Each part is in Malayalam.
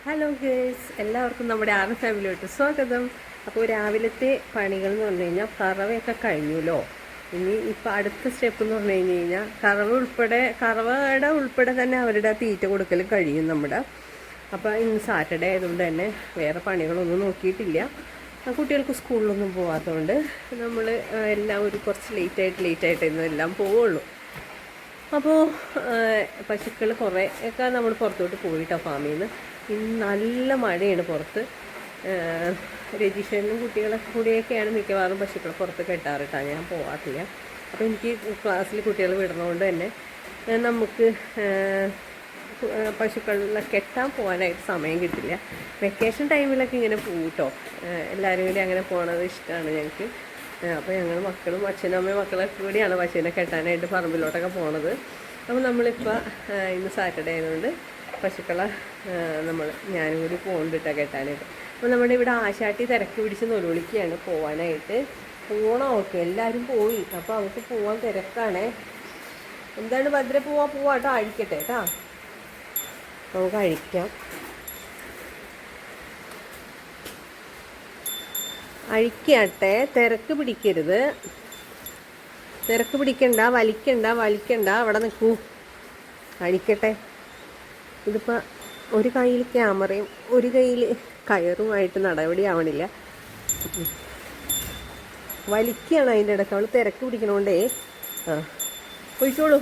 ഹലോ ഗേഴ്സ്, എല്ലാവർക്കും നമ്മുടെ ആറ് ഫാമിലിയോട്ട് സ്വാഗതം. അപ്പോൾ രാവിലത്തെ പണികൾ എന്ന് പറഞ്ഞു കഴിഞ്ഞാൽ കറവയൊക്കെ കഴിഞ്ഞുല്ലോ. ഇനി ഇപ്പം അടുത്ത സ്റ്റെപ്പ് എന്ന് പറഞ്ഞു കഴിഞ്ഞാൽ കറവയുടെ ഉൾപ്പെടെ തന്നെ അവരുടെ തീറ്റ കൊടുക്കൽ കഴിയും നമ്മുടെ. അപ്പോൾ ഇന്ന് സാറ്റർഡേ ആയതുകൊണ്ട് തന്നെ വേറെ പണികളൊന്നും നോക്കിയിട്ടില്ല. കുട്ടികൾക്ക് സ്കൂളിലൊന്നും പോകാത്തതുകൊണ്ട് നമ്മൾ എല്ലാം ഒരു കുറച്ച് ലേറ്റായിട്ട് ഇന്നെല്ലാം പോവുള്ളൂ. അപ്പോൾ പശുക്കൾ കുറേ ഒക്കെ നമ്മൾ പുറത്തോട്ട് പോയിട്ടോ ഫാമിൽ നിന്ന്. ഇന്ന് നല്ല മഴയാണ് പുറത്ത്. രജിഷനും കുട്ടികളൊക്കെ കൂടിയൊക്കെയാണ് മിക്കവാറും പശുക്കളെ പുറത്ത് കെട്ടാറിട്ടാണ്, ഞാൻ പോകാറില്ല. അപ്പോൾ എനിക്ക് ക്ലാസ്സിൽ കുട്ടികൾ വിടണതുകൊണ്ട് തന്നെ നമുക്ക് പശുക്കളെ കെട്ടാൻ പോകാനായിട്ട് സമയം കിട്ടില്ല. വെക്കേഷൻ ടൈമിലൊക്കെ ഇങ്ങനെ പോകും കേട്ടോ. എല്ലാവരും കൂടി അങ്ങനെ പോകണത് ഇഷ്ടമാണ് ഞങ്ങൾക്ക്. അപ്പോൾ ഞങ്ങൾ മക്കളും അച്ഛനും അമ്മയും മക്കളൊക്കെ കൂടിയാണ് പശുവിനെ കെട്ടാനായിട്ട് പറമ്പിലോട്ടൊക്കെ പോണത്. അപ്പോൾ നമ്മളിപ്പോൾ ഇന്ന് സാറ്റർഡേ ആയതുകൊണ്ട് പശുക്കളെ ഞാനും കൂടി പോകുന്നുണ്ട് കെട്ടാനായിട്ട്. അപ്പോൾ നമ്മുടെ ഇവിടെ ആശാട്ടി തിരക്ക് പിടിച്ച് നൊലുവിളിക്കുകയാണ് പോകാനായിട്ട്. പോകണം അവൾക്ക്, എല്ലാവരും പോയി. അപ്പോൾ അവൾക്ക് പോകാൻ തിരക്കാണേ. എന്താണ് ഭദ്ര പോവാട്ടോ, അഴിക്കട്ടെ കേട്ടോ, നമുക്ക് അഴിക്കാം. അഴിക്കട്ടെ, തിരക്ക് പിടിക്കരുത്, തിരക്ക് പിടിക്കണ്ട, വലിക്കണ്ട, അവിടെ നിൽക്കൂ, അഴിക്കട്ടെ. ഇതിപ്പോൾ ഒരു കയ്യിൽ ക്യാമറയും ഒരു കയ്യിൽ കയറുമായിട്ട് നടപടി ആവണില്ല. വലിക്കുകയാണ് അതിൻ്റെ ഇടയ്ക്ക്. അവൾ തിരക്ക് പിടിക്കണോണ്ടേ പോയിക്കോളൂ.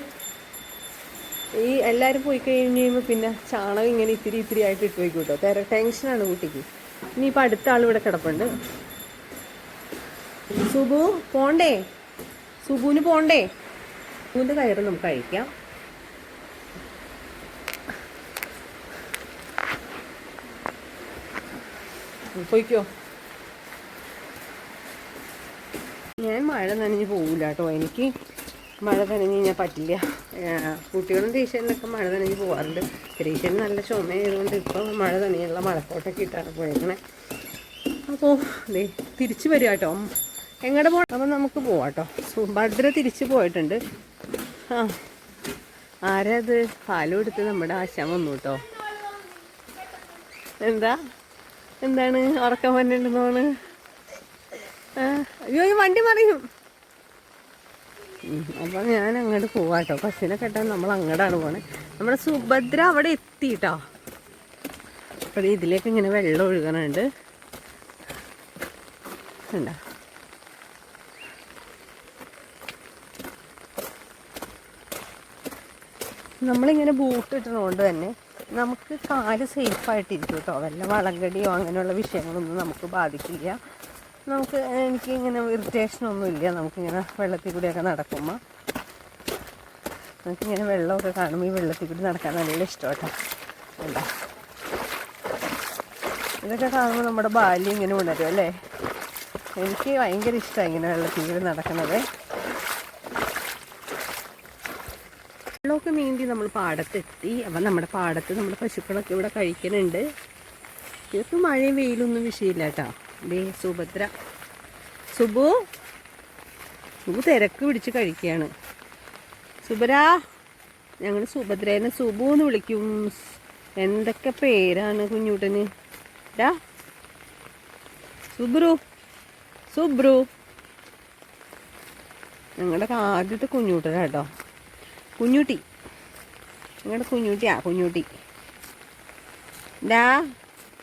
ഈ എല്ലാവരും പോയി കഴിയുമ്പോൾ പിന്നെ ചാണകം ഇങ്ങനെ ഇത്തിരി ആയിട്ട് ഇട്ട് വയ്ക്കും കേട്ടോ. ടെൻഷനാണ് കുട്ടിക്ക്. ഇനിയിപ്പോൾ അടുത്ത ആൾ ഇവിടെ കിടപ്പുണ്ട്. സുബു പോണ്ടേ, സുബുവിന് പോണ്ടേ. സുബുവിൻ്റെ കയറ് നമുക്ക് അഴിക്കാം. പോയിക്കോ. ഞാൻ മഴ നനഞ്ഞ് പോകില്ല കേട്ടോ. എനിക്ക് മഴ നനഞ്ഞ് കഴിഞ്ഞാൽ പറ്റില്ല. കുട്ടികളും ടീച്ചറിനൊക്കെ മഴ നനഞ്ഞ് പോകാറുണ്ട്. ടീച്ചറിന് നല്ല ചുമയായതുകൊണ്ട് ഇപ്പോൾ മഴ നനഞ്ഞുള്ള മഴക്കോട്ടൊക്കെ ഇട്ടാണ് പോയേക്കണേ. അപ്പോൾ ദേ തിരിച്ച് വരിക കേട്ടോ. എങ്ങോട്ട് പോകണം? അപ്പം നമുക്ക് പോവാം കേട്ടോ. ഭദ്ര തിരിച്ച് പോയിട്ടുണ്ട്. ആരാ അത്? പാലും എടുത്ത് നമ്മുടെ ആശാൻ വന്നു കേട്ടോ. എന്താണ് ഉറക്കം വന്നിട്ടുണ്ടോന്ന്? അയ്യോ, വണ്ടി മറിയും. അപ്പം ഞാൻ അങ്ങോട്ട് പോവാട്ടോ. പശുവിനെ കെട്ടാൻ നമ്മൾ അങ്ങോട്ടാണ് പോണേ. നമ്മുടെ സുഭദ്ര അവിടെ എത്തിട്ടോ. അപ്പോൾ ഇതിലേക്ക് ഇങ്ങനെ വെള്ളം ഒഴുകണുണ്ട്. ഉണ്ടോ? നമ്മളിങ്ങനെ ബൂട്ട് ഇട്ടതുകൊണ്ട് തന്നെ നമുക്ക് കാല് സേഫായിട്ടിരിക്കും കേട്ടോ. വല്ല വളങ്കടിയോ അങ്ങനെയുള്ള വിഷയങ്ങളൊന്നും നമുക്ക് ബാധിക്കില്ല. എനിക്കിങ്ങനെ ഇറിറ്റേഷനൊന്നും ഇല്ല. നമുക്കിങ്ങനെ വെള്ളത്തിൽ കൂടിയൊക്കെ നടക്കുമ്പോൾ നമുക്കിങ്ങനെ വെള്ളമൊക്കെ കാണുമ്പോൾ ഈ വെള്ളത്തിൽ കൂടി നടക്കാൻ നല്ല ഇഷ്ടം കേട്ടോ. എന്താ ഇതൊക്കെ കാണുമ്പോൾ നമ്മുടെ ബാല്യം ഇങ്ങനെ ഉണരും അല്ലേ. എനിക്ക് ഭയങ്കര ഇഷ്ടമാണ് ഇങ്ങനെ വെള്ളത്തിൽ കൂടി നടക്കുന്നത്. വെള്ളമൊക്കെ നീന്തി നമ്മൾ പാടത്തെത്തി. അപ്പം നമ്മുടെ പാടത്ത് നമ്മുടെ പശുക്കളൊക്കെ ഇവിടെ കഴിക്കുന്നുണ്ട്. ഇതൊക്കെ മഴയും വെയിലൊന്നും വിഷയമില്ല കേട്ടോ. ദേ സുഭദ്ര, സുബു തിരക്ക് പിടിച്ച് കഴിക്കുകയാണ്. സുഭരാ, ഞങ്ങൾ സുഭദ്രേനെ സുബു എന്ന് വിളിക്കും. എന്തൊക്കെ പേരാണ് കുഞ്ഞൂട്ടന്. ഡാ സുബ്രു ഞങ്ങളുടെ ആദ്യത്തെ കുഞ്ഞൂട്ടനാ കേട്ടോ. കുഞ്ഞൂട്ടി, ഞങ്ങളുടെ കുഞ്ഞൂട്ടി. ഡാ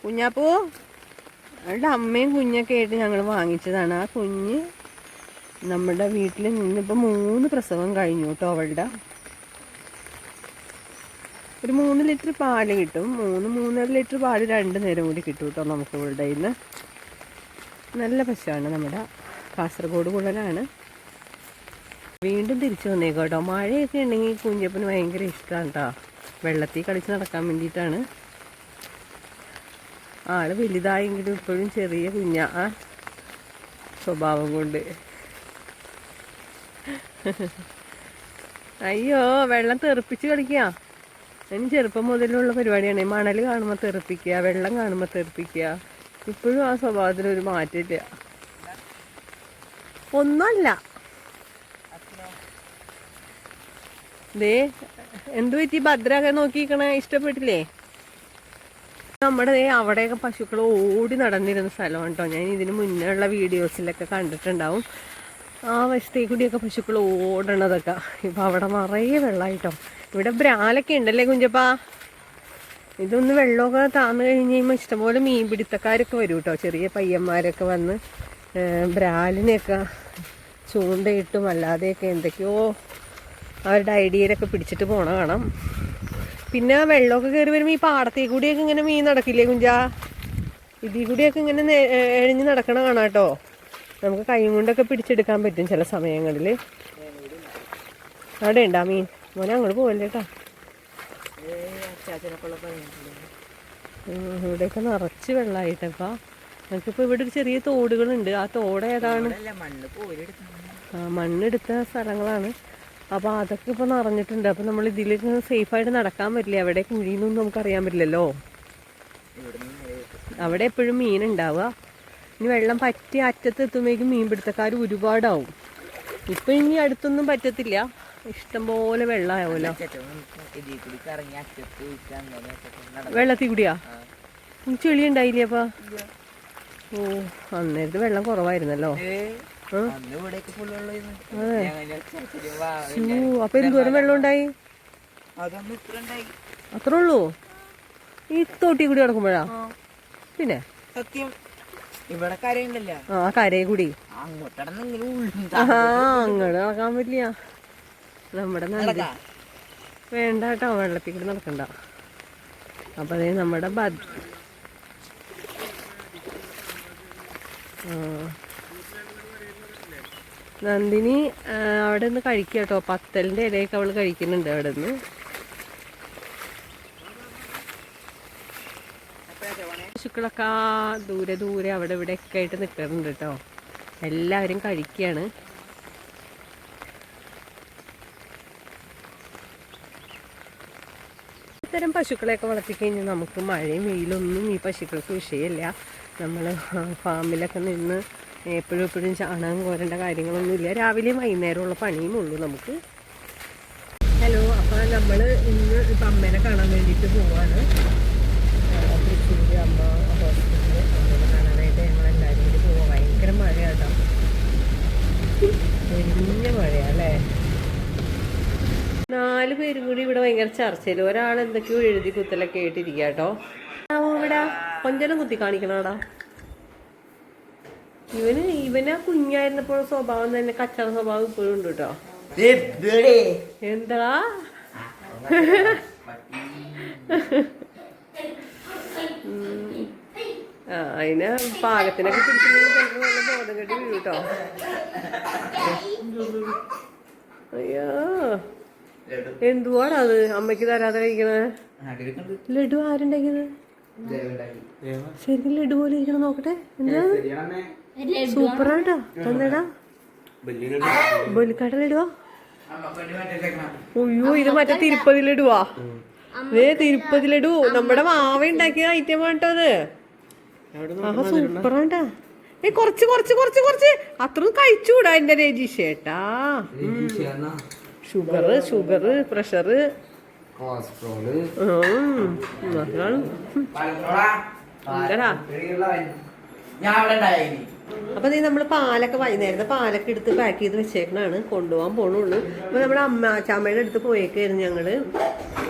കുഞ്ഞാപ്പൂ, അവളുടെ അമ്മയും കുഞ്ഞൊക്കെ ആയിട്ട് ഞങ്ങൾ വാങ്ങിച്ചതാണ്. ആ കുഞ്ഞ് നമ്മുടെ വീട്ടിൽ നിന്നിപ്പോൾ 3 പ്രസവം കഴിഞ്ഞു കേട്ടോ. അവളുടെ ഒരു 3 ലിറ്റർ പാല് കിട്ടും. 3-3.5 ലിറ്റർ പാല് 2 നേരം കൂടി കിട്ടും കേട്ടോ നമുക്ക് ഇവളുടെ ഇന്ന്. നല്ല പശുവാണ്, നമ്മുടെ കാസർഗോഡ് കുളനാണ്. വീണ്ടും തിരിച്ചു വന്നേക്കോട്ടോ. മഴയൊക്കെ ഉണ്ടെങ്കിൽ കുഞ്ഞപ്പന് ഭയങ്കര ഇഷ്ടമാണ് കേട്ടോ. വെള്ളത്തിൽ കളിച്ച് നടക്കാൻ വേണ്ടിയിട്ടാണ്. ആള് വലുതായെങ്കിലും ഇപ്പോഴും ചെറിയ കുഞ്ഞാ സ്വഭാവം കൊണ്ട്. അയ്യോ, വെള്ളം തെറിപ്പിച്ച് കളിക്കുക. അതിന് ചെറുപ്പം മുതലുള്ള പരിപാടിയാണ്. മണൽ കാണുമ്പോൾ തെറിപ്പിക്കുക, വെള്ളം കാണുമ്പോൾ തെറിപ്പിക്കുക. ഇപ്പോഴും ആ സ്വഭാവത്തിനൊരു മാറ്റമില്ല. ഒന്നുമല്ല. ദേ എന്തു പറ്റി? ഭദ്രൊക്കെ നോക്കിക്കണേ, ഇഷ്ടപ്പെട്ടില്ലേ? നമ്മുടെ അവിടെയൊക്കെ പശുക്കൾ ഓടി നടന്നിരുന്ന സ്ഥലമാണ് കേട്ടോ. ഞാൻ ഇതിന് മുന്നേ ഉള്ള വീഡിയോസിലൊക്കെ കണ്ടിട്ടുണ്ടാവും. ആ വശത്തേക്ക് കൂടിയൊക്കെ പശുക്കൾ ഓടണതൊക്കെ. ഇപ്പം അവിടെ നിറയെ വെള്ളമായിട്ടോ. ഇവിടെ ബ്രാലൊക്കെ ഉണ്ടല്ലേ കുഞ്ചപ്പാ. ഇതൊന്ന് വെള്ളമൊക്കെ താന്ന് കഴിഞ്ഞ് കഴിയുമ്പോൾ ഇഷ്ടംപോലെ മീൻ പിടുത്തക്കാരൊക്കെ വരും കേട്ടോ. ചെറിയ പയ്യന്മാരൊക്കെ വന്ന് ബ്രാലിനെയൊക്കെ ചൂണ്ടയിട്ടും അല്ലാതെയൊക്കെ എന്തൊക്കെയോ അവരുടെ ഐഡിയയിലൊക്കെ പിടിച്ചിട്ട് പോണ കാണാം. പിന്നെ വെള്ളമൊക്കെ കയറി വരുമ്പോൾ ഈ പാടത്തേക്ക് കൂടിയൊക്കെ ഇങ്ങനെ മീൻ നടക്കില്ലേ കുഞ്ചാ. ഇതിൽ കൂടിയൊക്കെ ഇങ്ങനെ എഴിഞ്ഞ് നടക്കണ കാണാം കേട്ടോ. നമുക്ക് കൈ കൊണ്ടൊക്കെ പിടിച്ചെടുക്കാൻ പറ്റും ചില സമയങ്ങളിൽ. അവിടെ ഉണ്ടാ മീൻ? മോനെ അങ്ങോട്ട് പോവല്ലേ കേട്ടോ. ഇവിടെയൊക്കെ നിറച്ച് വെള്ളമായിട്ടപ്പാ. നമുക്കിപ്പോൾ ഇവിടെ ഒരു ചെറിയ തോടുകളുണ്ട്. ആ തോട് ഏതാണ്? മണ്ണെടുത്ത സ്ഥലങ്ങളാണ്. അപ്പോൾ അതൊക്കെ ഇപ്പോൾ നിറഞ്ഞിട്ടുണ്ട്. അപ്പോൾ നമ്മൾ ഇതിലേക്ക് സേഫായിട്ട് നടക്കാൻ പറ്റില്ല. എവിടെ കുഴിയെന്നൊന്നും നമുക്കറിയാൻ പറ്റില്ലല്ലോ. അവിടെ എപ്പോഴും മീനുണ്ടാവുക. ഇനി വെള്ളം പറ്റി അറ്റത്തെത്തുമ്പോഴേക്കും മീൻ പിടുത്തക്കാർ ഒരുപാടാവും. ഇപ്പം ഇനി അടുത്തൊന്നും പറ്റത്തില്ല. ഇഷ്ടംപോലെ വെള്ളമാവുമല്ലോ. വെള്ളത്തിൽ കൂടിയാ ചെളി ഉണ്ടായില്ലേ? അപ്പൊ ഓ, അന്നേരത്ത് വെള്ളം കുറവായിരുന്നല്ലോ. അതെ. അപ്പൊ എന്തോരം വെള്ളം ഉണ്ടായി? അത്രേ ഉള്ളൂ? ഈ തോട്ടി കൂടി കിടക്കുമ്പോഴാ? പിന്നെ സത്യം ഇവിടെ കരയുണ്ടല്ലോ. ആ കരയെ കൂടി അങ്ങോട്ട് നടക്കാൻ പറ്റില്ല. നമ്മുടെ വേണ്ട കേട്ടോ, വെള്ളത്തിൽ കൂടി നടക്കണ്ട. അപ്പൊ അതേ നമ്മുടെ നന്ദിനി അവിടെ നിന്ന് കഴിക്കുക കേട്ടോ. പത്തലിന്റെ ഇലയൊക്കെ അവള് കഴിക്കുന്നുണ്ട് അവിടെ നിന്ന്. പശുക്കളൊക്കെ ദൂരെ ദൂരെ അവിടെ ഇവിടെ ഒക്കെ ആയിട്ട് നിൽക്കുന്നുണ്ട് കേട്ടോ. എല്ലാവരും കഴിക്കുകയാണ്. ഇത്തരം പശുക്കളെയൊക്കെ വളർത്തിക്കഴിഞ്ഞാൽ നമുക്ക് മഴയും വെയിലൊന്നും ഈ പശുക്കൾക്ക് വിഷയമില്ല. നമ്മൾ ഫാമിലൊക്കെ നിന്ന് എപ്പോഴും ചാണകം കോരേണ്ട കാര്യങ്ങളൊന്നുമില്ല. രാവിലെയും വൈകുന്നേരമുള്ള പണിയും ഉള്ളൂ നമുക്ക്. ഹലോ, അപ്പോൾ നമ്മൾ ഇന്ന് ഇപ്പം അമ്മേനെ കാണാൻ വേണ്ടിയിട്ട് പോവാണ്. തൃശ്ശൂർ അമ്മ ഹോസ്പിറ്റലിൽ അമ്മേനെ കാണാനായിട്ട് ഞങ്ങളെല്ലാവരും കൂടി പോവാം. ഭയങ്കര മഴയാട്ടോ, വലിയ മഴയാല്ലേ. 4 പേരും കൂടി ഇവിടെ ഭയങ്കര ചർച്ചയിൽ. ഒരാൾ എന്തൊക്കെയോ എഴുതി കുത്തലൊക്കെ ആയിട്ടിരിക്കുക കേട്ടോ. ഇവിടെ കൊഞ്ചനം കുത്തി കാണിക്കണോടാ. ഇവനാ കുഞ്ഞായിരുന്നപ്പോൾ സ്വഭാവം തന്നെ കച്ചറ സ്വഭാവം ഇപ്പോഴും ഉണ്ട് കേട്ടോ. എന്താ അതിന് പാകത്തിനൊക്കെ പിടിച്ചിട്ടുണ്ടെങ്കിൽ നല്ല ബോധം കെട്ടി വീഴും കേട്ടോ. അയ്യോ, എന്തുവാടാ അത് അമ്മയ്ക്ക് തരാതെ കഴിക്കണേ? ലഡു ആരുണ്ടാക്കിയത്? ശരിക്കും ലഡു പോലെ ഇരിക്കണം. നോക്കട്ടെ, എന്താ സൂപ്പറാട്ടാ. എന്താടാ ബൊലിക്കാട്ട ലഡുവാ? അയ്യോ, ഇത് മറ്റേ തിരുപ്പതി ലഡുവാ. തിരുപ്പതി ലഡു നമ്മുടെ മാവ ഉണ്ടാക്കിയ ഐറ്റമാണ് കേട്ടോ അത്. ആഹാ, സൂപ്പറാട്ടാ. കുറച്ച് കുറച്ച് കുറച്ച് കുറച്ച് അത്രയും കഴിച്ചുകൂടാ എന്റെ രജിഷേട്ടാ. ഷുഗർ പ്രഷർ അപ്പൊ നീ നമ്മള് പാലൊക്കെ വൈകുന്നേരത്തെ പാലൊക്കെ എടുത്ത് പാക്ക് ചെയ്ത് വെച്ചേക്കണാണ്. കൊണ്ടുപോകാൻ പോണുള്ളൂ. അപ്പൊ നമ്മുടെ അച്ചാമ്മയുടെ അടുത്ത് പോയേക്കായിരുന്നു ഞങ്ങള്.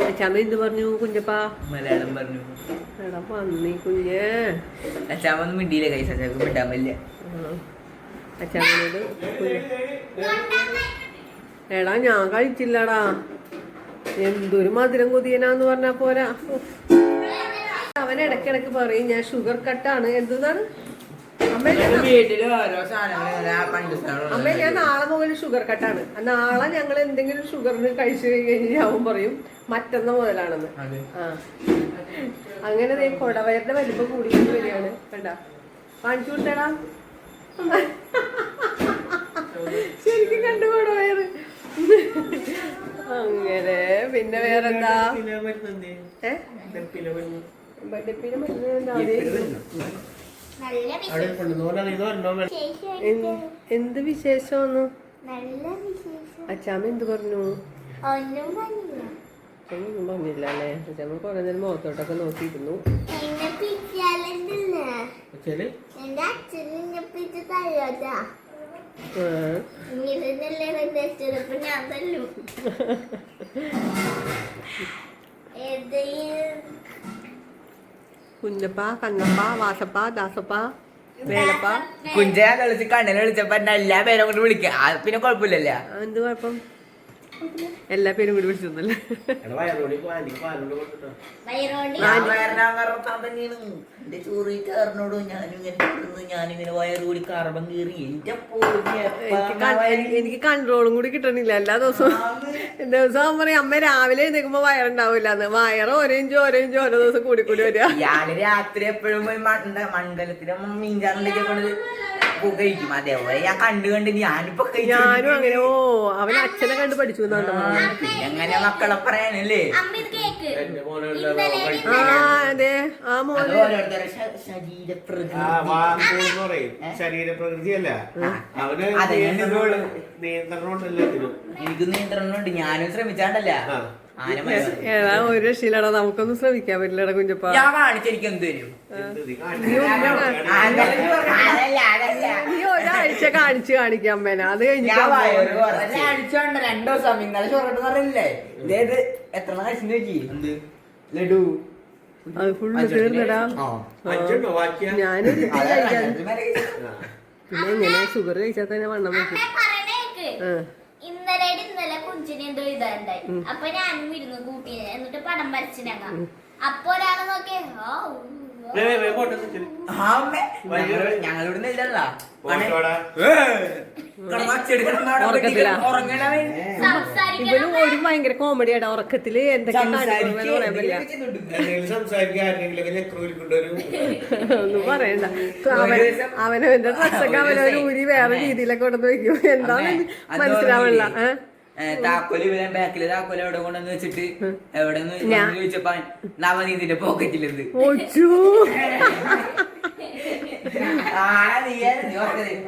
അച്ചാമ്മ എന്ത് പറഞ്ഞു കുഞ്ഞപ്പാ? മലയാളം പറഞ്ഞു. എടാ പന്നി കുഞ്ഞേ. അച്ചാമ്മൊന്നും മിണ്ടിയില്ല. കൈ അച്ചാമ്മക്ക് മിണ്ടാൻ പറ്റില്ല. അച്ചാമ്മനോട് എടാ ഞാൻ കഴിച്ചില്ലടാ, എന്തൊരു മധുരം കൊതിയനാന്ന് പറഞ്ഞാ പോരാ. അവൻ ഇടയ്ക്കിടയ്ക്ക് പറയും ഞാൻ ഷുഗർ കട്ടാണ്. എന്താണ് അമ്മ, ഞാൻ നാളെ മുതൽ ഷുഗർ കട്ടാണ്. നാളെ ഞങ്ങൾ എന്തെങ്കിലും ഷുഗറിന് കഴിച്ചു കഴിഞ്ഞാൽ അവൻ പറയും മറ്റന്ന മുതലാണെന്ന്. അങ്ങനെ കൊടവയറിന്റെ വലിപ്പം കൂടിക്കൊണ്ട് വരികയാണ്. കണ്ട, കാണിച്ചു കൊടുത്തേടാ. ശരിക്കും കണ്ടു കൊടവയറ്. അങ്ങനെ പിന്നെ വേറെന്താ? എന്ത് വിശേഷമൊന്നു? അച്ചാമ്മ എന്ത് പറഞ്ഞു? ഒന്നും പറഞ്ഞില്ല അല്ലേ. അച്ചാമ്മ കുറെ നേരം മുഖത്തോട്ടൊക്കെ നോക്കിയിരുന്നു. അച്ഛന് എന്റെ അച്ഛനെ പിടിച്ച് തരാട്ടാ. ഇങ്ങനല്ലേ അച്ഛനപ്പൊ ഞാൻ തല്ലും. കുഞ്ഞപ്പ കണ്ണപ്പ വാസപ്പ ദാസപ്പ വേലപ്പ. കുഞ്ചയാന്ന് വിളിച്ച് കണ്ണനെ വിളിച്ചപ്പോ എന്നെ എല്ലാ പേരും കൊണ്ട് വിളിക്കാം പിന്നെ കുഴപ്പമില്ലല്ലോ. എന്ത് കുഴപ്പം? എല്ലാ പേരും കൂടി വിളിച്ചൊന്നല്ലേ. എടാ വയറോടി എനിക്ക് പാലുകൊണ്ട് കൊടുത്തിട്ടോ. വയറോണ്ടി എന്റെ ചോറിക്കാരനോട് ഞാനിങ്ങനെ വയറുകൂടി കറവം കീറി എനിക്ക് കൺട്രോളും കൂടി കിട്ടണില്ല. എല്ലാ ദിവസവും പറയും അമ്മ രാവിലെ എഴുന്നേക്കുമ്പോ വയറുണ്ടാവില്ല എന്ന്. വയറ് ഓരോ ഇഞ്ച് ഓരോ ദിവസം കൂടി കൂടി വരിക. ഞാന് രാത്രി എപ്പോഴും പോയി മണ്ഡലത്തിലും മീൻചാറിലേക്ക് കൊണ്ടത് കഴിക്കും. അതേപോലെ ഞാൻ കണ്ടു ഞാനിപ്പോ ഞാനും അങ്ങനെ. ഓ അവൻ അച്ഛനെ കണ്ട് പഠിച്ചു എങ്ങനെ മക്കളെ പറയാനല്ലേ. എന്റെ മോനുള്ള ആ അതെ ആ മോന് ഓരോരുത്തരുടെ ശരീരപ്രകൃതി ശരീരപ്രകൃതിയല്ല അവന് നിയന്ത്രണം എല്ലാത്തിനും. എനിക്ക് നിയന്ത്രണമുണ്ട്. ഞാനും ശ്രമിച്ചാണ്ടല്ല ഏതാ ഒരു രക്ഷയിലടാ. നമുക്കൊന്നും ശ്രമിക്കാൻ പറ്റില്ലടാ കുഞ്ഞപ്പ. ഞാൻ കാണിച്ച എനിക്ക് എന്ത് വരും. നീ ഒരാഴ്ച കാണിക്കാം അമ്മേന. അത് കഴിഞ്ഞിട്ട് ഒരാഴ്ച 2 ദിവസം ഇന്നലെ ചോറിട്ട് പറഞ്ഞില്ലേ ഇതേത് എത്ര കഴിച്ചു നോക്കി ലഡു അത് ഫുള്ള് തീർന്നടാ. അഞ്ചുണ്ടോ ബാക്കിയാ? ഞാനൊരു കഴിക്കാൻ. പിന്നെ എങ്ങനെ ഷുഗർ കഴിച്ചാൽ തന്നെ വണ്ണം വെക്കും. ഇന്നലെ കുഞ്ചിന് എന്തോ ഇതാണ്ടായി. അപ്പൊ ഞാനും ഇരുന്നു കൂട്ടിനെ എന്നിട്ട് പടം വരച്ചിനങ്ങ. അപ്പൊ ഒരാള് നോക്കിയേ ഞങ്ങളിവിടുന്ന് ഇല്ലല്ല ഇവനും ഒരു ഭയങ്കര കോമഡിയാടാ. ഉറക്കത്തില് എന്തൊക്കെ പറയാൻ പറ്റില്ല. ഒന്നും പറയണ്ട. അവനവന്റെ ഡ്രസ്സൊക്കെ അവനവന് ഊരി വേറെ രീതിയിലൊക്കെ കൊണ്ടു വെക്കും. എന്താന്ന് മനസ്സിലാവണില്ല. താക്കോല് ബാക്കില് താക്കോല് എവിടെ കൊണ്ടെന്ന് വെച്ചിട്ട് എവിടെ ചോദിച്ചപ്പോ നവനീതിന്റെ പോക്കറ്റിലെന്ത്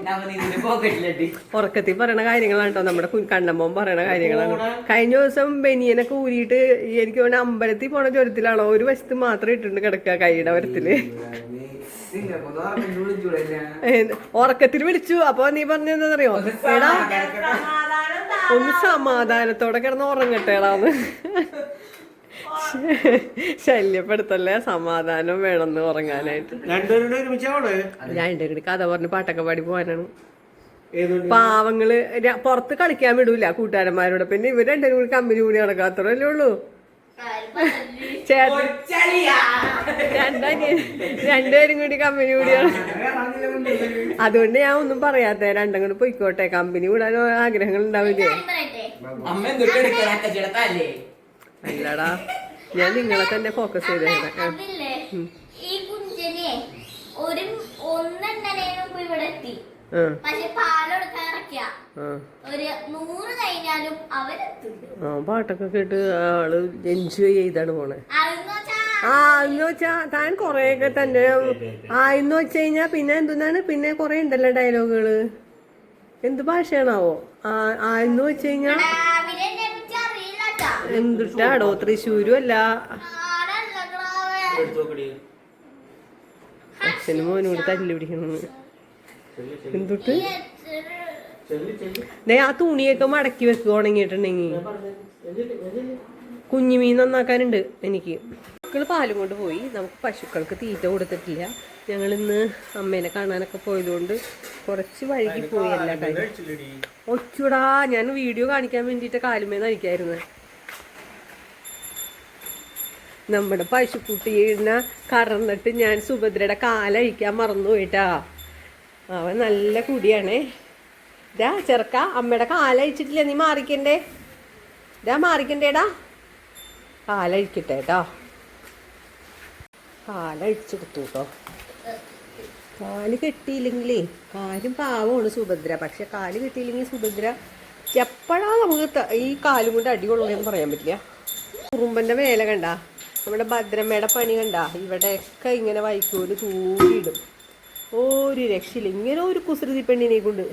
നവനീതിന്റെ പോക്കറ്റിലിട്ട്. ഉറക്കത്തിൽ പറയണ കാര്യങ്ങളാണ് കേട്ടോ നമ്മുടെ കണ്ണമ്മൻ പറയണ കാര്യങ്ങളാണ്. കഴിഞ്ഞ ദിവസം ബനിയനൊക്കെ ഊരിയിട്ട് എനിക്ക് തോന്നുന്നു അമ്പലത്തിൽ പോണ ചുരത്തിലാണോ ഒരു വശത്ത് മാത്രം ഇട്ടിട്ടുണ്ട് കിടക്കുക കൈയുടെ വരത്തില്. ഉറക്കത്തിൽ വിളിച്ചു. അപ്പൊ നീ പറഞ്ഞെന്താന്നറിയോ? എടാ ഒന്ന് സമാധാനത്തോടെ കിടന്ന് ഉറങ്ങട്ടേടാന്ന്. ശല്യപ്പെടുത്തല്ലേ, സമാധാനം വേണമെന്ന് ഉറങ്ങാനായിട്ട്. രണ്ടുപേരും കഥ പറഞ്ഞ് പാട്ടൊക്കെ പാടി പോകാനാണ്. പാവങ്ങള് പുറത്ത് കളിക്കാൻ വിടൂല കൂട്ടുകാരന്മാരോട്. പിന്നെ ഇവർ രണ്ടുപേരും കൂടി കമ്പനി കൂടി നടക്കാത്തല്ലേ ഉള്ളൂ. രണ്ടുപേരും കൂടി കമ്പനി കൂടിയാണ്. അതുകൊണ്ട് ഞാൻ ഒന്നും പറയാത്ത. രണ്ടും കൂടി പൊയ്ക്കോട്ടെ. കമ്പനി കൂടാൻ ആഗ്രഹങ്ങൾ ഉണ്ടാവില്ലേ? അല്ലടാ, ഞാൻ നിങ്ങളെ തന്നെ ഫോക്കസ് ചെയ്തേ. ഈ കുഞ്ചനെ ഇവിടെ എത്തി. പക്ഷെ പാലെടുക്കാൻ ഇറക്കിയ ഒരു 100 കഴിഞ്ഞാലും അവരെത്തും. പാട്ടൊക്കെ കേട്ട് ആള് എൻജോയ് ചെയ്താണ് പോണേ. എന്ന് വെച്ചാ താൻ കൊറേയൊക്കെ തന്നെ എന്ന് വെച്ച് കഴിഞ്ഞാ പിന്നെ എന്താണ് പിന്നെ കൊറേ ഉണ്ടല്ലോ ഡയലോഗുകള്. എന്ത് ഭാഷയാണാവോ എന്ന് വെച്ച് കഴിഞ്ഞാ? എന്തിട്ടാടോ, തൃശ്ശൂരും അല്ല. അച്ഛനും മോനോട് തല്ലി പിടിക്കണെന്ന്. എന്തിട്ട് ആ തുണിയൊക്കെ മടക്കി വെക്കുക ഉണങ്ങിയിട്ടുണ്ടെങ്കിൽ. കുഞ്ഞുമീൻ നന്നാക്കാനുണ്ട് എനിക്ക്. മക്കള് പാലും കൊണ്ട് പോയി. നമുക്ക് പശുക്കൾക്ക് തീറ്റ കൊടുത്തിട്ടില്ല. ഞങ്ങളിന്ന് അമ്മേനെ കാണാനൊക്കെ പോയതുകൊണ്ട് കുറച്ച് വഴുകി പോയി എല്ലാ കാര്യം. ഒച്ചൂടാ, ഞാൻ വീഡിയോ കാണിക്കാൻ വേണ്ടിയിട്ട് കാലുമേന്ന് അഴിക്കായിരുന്നു. നമ്മുടെ പശുക്കുട്ടീനെ കറന്നിട്ട് ഞാൻ സുഭദ്രയുടെ കാലഴിക്കാൻ മറന്നു പോയിട്ടാ. അവൻ നല്ല കുടിയാണേ. ഇതാ ചെറുക്ക, അമ്മയുടെ കാലഴിച്ചിട്ടില്ല, നീ മാറിക്കണ്ടേ. ഇതാ മാറിക്കണ്ടേടാ, കാലഴിക്കട്ടെ കേട്ടോ. കാലഴിച്ചെടുത്തു കേട്ടോ. കാല് കെട്ടിയില്ലെങ്കിലേ കാര്യം പാവമാണ് സുഭദ്ര. പക്ഷെ കാല് കെട്ടിയില്ലെങ്കിൽ സുഭദ്ര എപ്പോഴാ നമുക്ക് ഈ കാലും കൊണ്ട് അടികൊള്ളുകയെന്ന് പറയാൻ പറ്റില്ല. കുറുമ്പന്റെ വേല കണ്ട, നമ്മുടെ ഭദ്രമ്മയുടെ പണി കണ്ട, ഇവിടെയൊക്കെ ഇങ്ങനെ വൈക്കോല് തൂരിയിടും. ഒരു രക്ഷയില്ല. ഇങ്ങനെ ഒരു കുസൃതി പെണ്ണിനെ കൊണ്ട്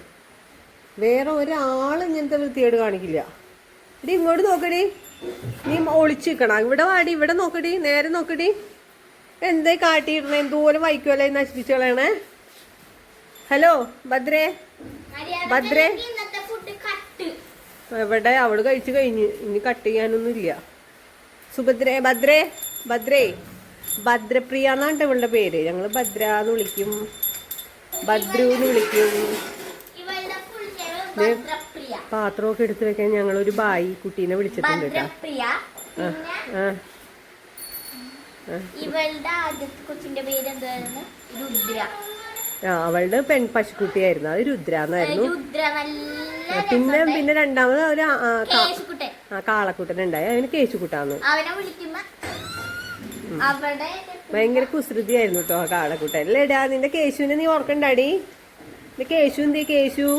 വേറെ ഒരാളും ഇങ്ങനത്തെ വൃത്തിയേട് കാണിക്കില്ല. ഇടി ഇങ്ങോട്ട് നോക്കടി, നീ ഒളിച്ചു നിൽക്കണം. ഇവിടെ വാടി, ഇവിടെ നോക്കടി, നേരെ നോക്കടി. എന്തേ കാട്ടിയിരുന്നേ എന്തോരം വൈക്കുമല്ലേ നശിപ്പിച്ചു കളയണേ. ഹലോ ഭദ്രേ, ഭദ്രേ ഇന്നത്തെ ഫുഡ് കട്ട്. എവിടെ അവള് കഴിച്ചു കഴിഞ്ഞ്, ഇനി കട്ട് ചെയ്യാനൊന്നുമില്ല. സുഭദ്രേ, ഭദ്രേ, ഭദ്രേ, ഭദ്രപ്രിയ എന്നാണ് ഇവളുടെ പേര്. ഞങ്ങള് ഭദ്ര എന്ന് വിളിക്കും, ഭദ്രു എന്ന് വിളിക്കും. ഇവളുടെ ഫുൾ നെയിം ഭദ്രപ്രിയ. പാത്രമൊക്കെ എടുത്തു വെക്കാൻ ഞങ്ങളൊരു ബായി കുട്ടീനെ വിളിച്ചിട്ടുണ്ട് കേട്ടോ. ഭദ്രപ്രിയ. ഇവളുടെ ആദ്യത്തെ കൊച്ചിന്റെ പേര് എന്തായിരുന്നു? രുദ്ര. അവളുടെ പശുക്കുട്ടിയായിരുന്നു, അത് രുദ്ര എന്നായിരുന്നു. രുദ്ര നല്ല പിന്നെ രണ്ടാമത് ഒരു കേശുക്കുട്ടൻ. കാളക്കുട്ടൻ ഉണ്ടായി, അതിന് കേശുക്കുട്ടാന്ന്. അവനെ വിളിക്കുമ്പോ അവിടെ ഭയങ്കര കുസൃതിയായിരുന്നു കേട്ടോ ആ കാളക്കുട്ടൻ. അല്ലേടാ നിന്റെ കേശുവിനെ നീ ഓർക്കണ്ടാടി? നിന്റെ കേശു എന്തേ? കേശു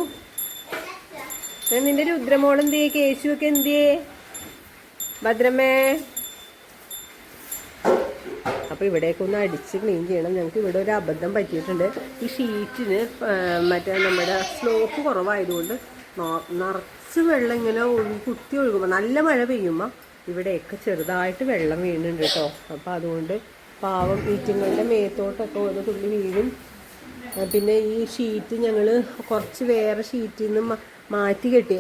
നിന്റെ രുദ്രമോൾ എന്തേ? കേശു ഒക്കെ എന്തേ? ഭദ്രമ്മേ. അപ്പോൾ ഇവിടെയൊക്കെ ഒന്ന് അടിച്ച് ക്ലീൻ ചെയ്യണം. ഞങ്ങൾക്ക് ഇവിടെ ഒരു അബദ്ധം പറ്റിയിട്ടുണ്ട്. ഈ ഷീറ്റിന് മറ്റേ നമ്മുടെ സ്ലോപ്പ് കുറവായതുകൊണ്ട് നിറച്ച് വെള്ളം ഇങ്ങനെ കുത്തി ഒഴുകുമ്പോൾ, നല്ല മഴ പെയ്യുമ്പോൾ ഇവിടെയൊക്കെ ചെറുതായിട്ട് വെള്ളം വീണുണ്ട് കേട്ടോ. അപ്പോൾ അതുകൊണ്ട് പാവം ഈറ്റുങ്ങളുടെ മേത്തോട്ടൊക്കെ ഓരോ തുള്ളി വീഴും. പിന്നെ ഈ ഷീറ്റ് ഞങ്ങൾ കുറച്ച് വേറെ ഷീറ്റിൽ നിന്ന് മാറ്റി കെട്ടി,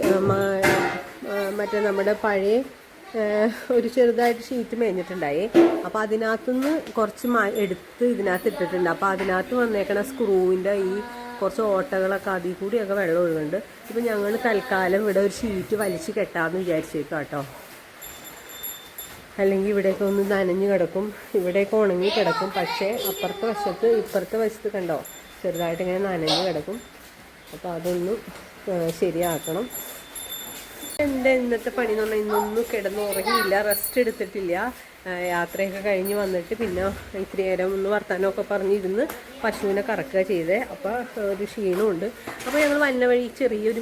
മറ്റേ നമ്മുടെ പഴയ ഒരു ചെറുതായിട്ട് ഷീറ്റ് മേഞ്ഞിട്ടുണ്ടായി. അപ്പോൾ അതിനകത്തുനിന്ന് കുറച്ച് എടുത്ത് ഇതിനകത്ത് ഇട്ടിട്ടുണ്ട്. അപ്പോൾ അതിനകത്ത് വന്നേക്കണ സ്ക്രൂവിൻ്റെ ഈ കുറച്ച് ഓട്ടകളൊക്കെ അതിൽ കൂടിയൊക്കെ വെള്ളം ഒഴുകുന്നുണ്ട്. ഇപ്പം ഞങ്ങൾ തൽക്കാലം ഇവിടെ ഒരു ഷീറ്റ് വലിച്ച് കെട്ടാമെന്ന് വിചാരിച്ചേക്കാം കേട്ടോ. അല്ലെങ്കിൽ ഇവിടെയൊക്കെ ഒന്ന് നനഞ്ഞ് കിടക്കും, ഇവിടെയൊക്കെ ഉണങ്ങി കിടക്കും. പക്ഷേ ഇപ്പുറത്തെ വശത്ത് കണ്ടോ ചെറുതായിട്ട് ഇങ്ങനെ നനഞ്ഞ് കിടക്കും. അപ്പോൾ അതൊന്ന് ശരിയാക്കണം. എൻ്റെ ഇന്നത്തെ പണി എന്ന് പറഞ്ഞാൽ ഇന്നൊന്നും കിടന്നുറങ്ങിയില്ല, റെസ്റ്റ് എടുത്തിട്ടില്ല. യാത്രയൊക്കെ കഴിഞ്ഞ് വന്നിട്ട് പിന്നെ ഇത്തിരി നേരം ഒന്ന് വർത്താനമൊക്കെ പറഞ്ഞിരുന്ന് പശുവിനെ കറക്കുക ചെയ്തേ. അപ്പോൾ ഒരു ക്ഷീണമുണ്ട്. അപ്പോൾ ഞങ്ങൾ വന്ന വഴി ചെറിയൊരു